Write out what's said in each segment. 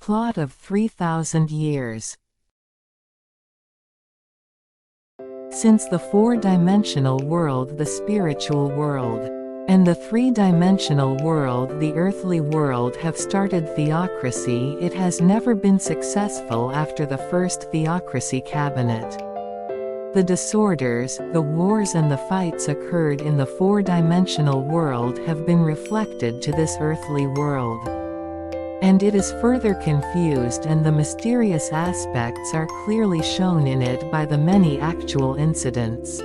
Plot of 3,000 years. Since the four-dimensional world, the spiritual world, and the three-dimensional world, the earthly world, have started theocracy, it has never been successful after the first theocracy cabinet. The disorders, the wars and the fights occurred in the four-dimensional world have been reflected to this earthly world. And it is further confused, and the mysterious aspects are clearly shown in it by the many actual incidents.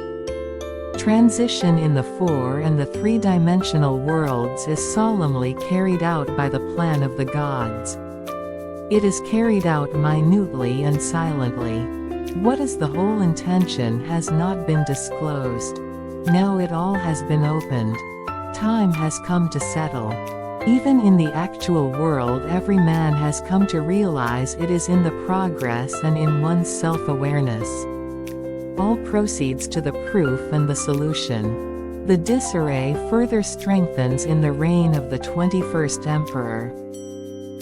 Transition in the four and the three-dimensional worlds is solemnly carried out by the plan of the gods. It is carried out minutely and silently. What is the whole intention has not been disclosed. Now it all has been opened. Time has come to settle. Even in the actual world, every man has come to realize it is in the progress and in one's self-awareness. All proceeds to the proof and the solution. The disarray further strengthens in the reign of the 21st emperor.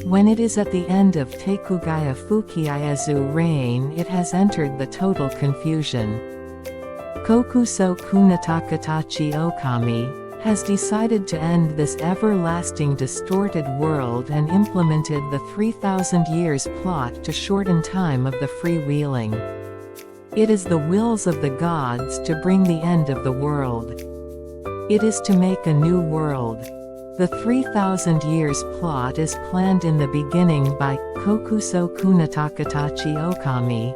When it is at the end of Teikugaya Fukiyazu reign, it has entered the total confusion. Kokuso Kunatakatachi Okami has decided to end this everlasting distorted world and implemented the 3,000 years plot to shorten time of the freewheeling. It is the wills of the gods to bring the end of the world. It is to make a new world. The 3,000 years plot is planned in the beginning by Kokuso Kunatakatachi Okami.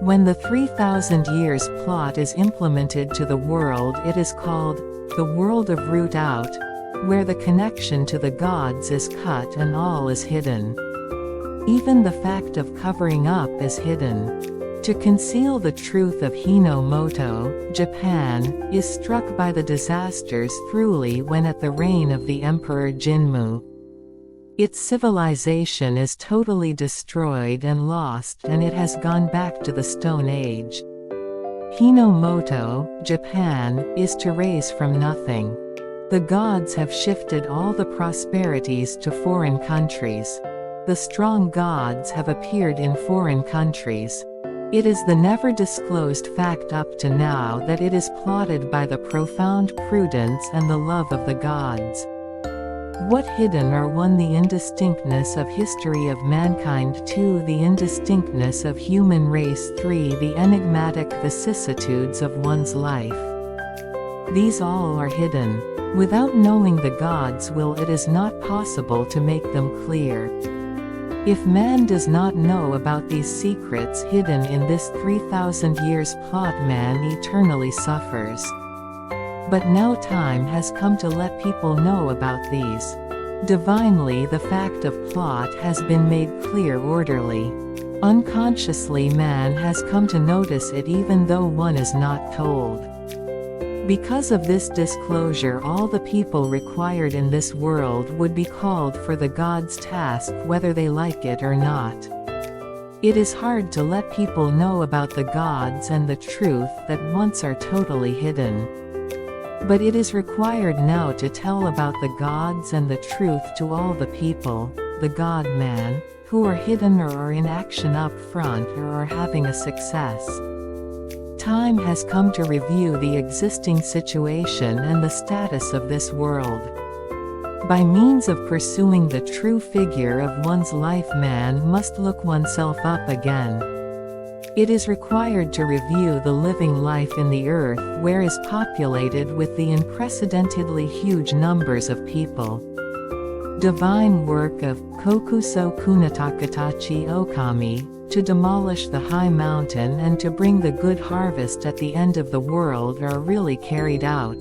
When the 3,000 years plot is implemented to the world, it is called the world of root out, where the connection to the gods is cut and all is hidden. Even the fact of covering up is hidden. To conceal the truth of Hinomoto, Japan is struck by the disasters thoroughly when at the reign of the Emperor Jinmu. Its civilization is totally destroyed and lost, and it has gone back to the Stone Age. Hinomoto, Japan, is to raise from nothing. The gods have shifted all the prosperities to foreign countries. The strong gods have appeared in foreign countries. It is the never-disclosed fact up to now that it is plotted by the profound prudence and the love of the gods. What hidden are 1. The indistinctness of history of mankind, 2. The indistinctness of human race, 3. The enigmatic vicissitudes of one's life. These all are hidden. Without knowing the gods' will, it is not possible to make them clear. If man does not know about these secrets hidden in this 3,000 years plot, man eternally suffers. But now time has come to let people know about these. Divinely, the fact of plot has been made clear orderly. Unconsciously, man has come to notice it even though one is not told. Because of this disclosure, all the people required in this world would be called for the gods' task whether they like it or not. It is hard to let people know about the gods and the truth that once are totally hidden. But it is required now to tell about the gods and the truth to all the people, the God-man, who are hidden or are in action up front or are having a success. Time has come to review the existing situation and the status of this world. By means of pursuing the true figure of one's life, man must look oneself up again. It is required to review the living life in the earth, where is populated with the unprecedentedly huge numbers of people. Divine work of Kokuso Kunatakatachi Okami, to demolish the high mountain and to bring the good harvest at the end of the world, are really carried out.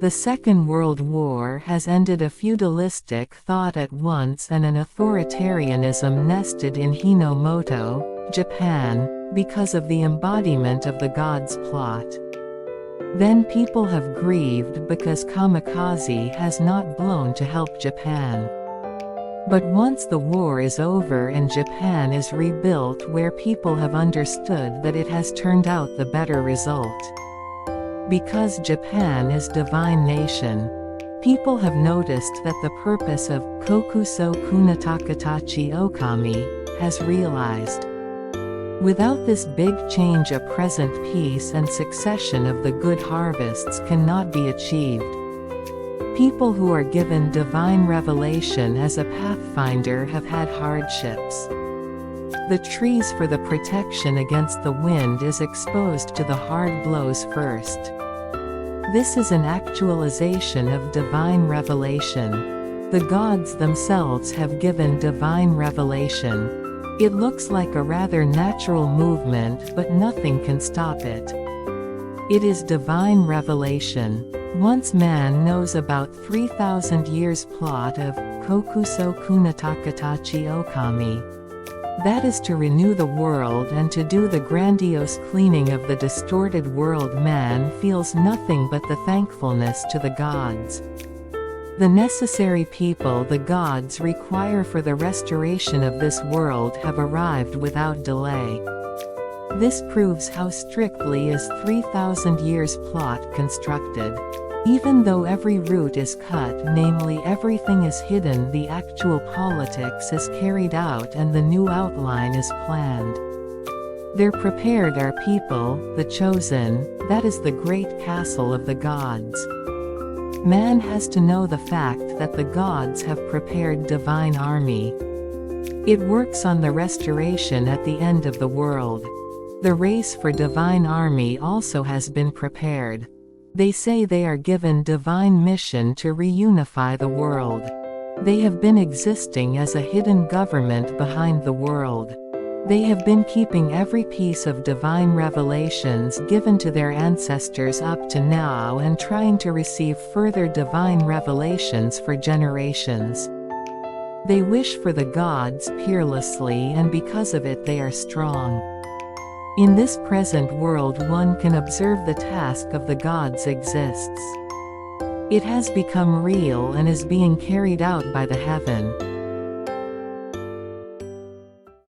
The Second World War has ended a feudalistic thought at once and an authoritarianism nested in Hinomoto, Japan, because of the embodiment of the gods' plot. Then people have grieved because Kamikaze has not blown to help Japan. But once the war is over and Japan is rebuilt, where people have understood that it has turned out the better result. Because Japan is divine nation. People have noticed that the purpose of Kokuso Kunatakatachi Okami has realized. Without this big change, a present peace and succession of the good harvests cannot be achieved. People who are given divine revelation as a pathfinder have had hardships. The trees for the protection against the wind is exposed to the hard blows first. This is an actualization of divine revelation. The gods themselves have given divine revelation. It looks like a rather natural movement, but nothing can stop it. It is divine revelation. Once man knows about 3,000 years plot of Kokuso Kunatakatachi Okami. That is to renew the world and to do the grandiose cleaning of the distorted world, man feels nothing but the thankfulness to the gods. The necessary people the gods require for the restoration of this world have arrived without delay. This proves how strictly is 3,000 years plot constructed. Even though every root is cut, namely everything is hidden, the actual politics is carried out and the new outline is planned. There prepared are people, the chosen, that is the great castle of the gods. Man has to know the fact that the gods have prepared divine army. It works on the restoration at the end of the world. The race for divine army also has been prepared. They say they are given divine mission to reunify the world. They have been existing as a hidden government behind the world. They have been keeping every piece of divine revelations given to their ancestors up to now and trying to receive further divine revelations for generations. They wish for the gods peerlessly, and because of it they are strong. In this present world one can observe the task of the gods exists. It has become real and is being carried out by the heaven.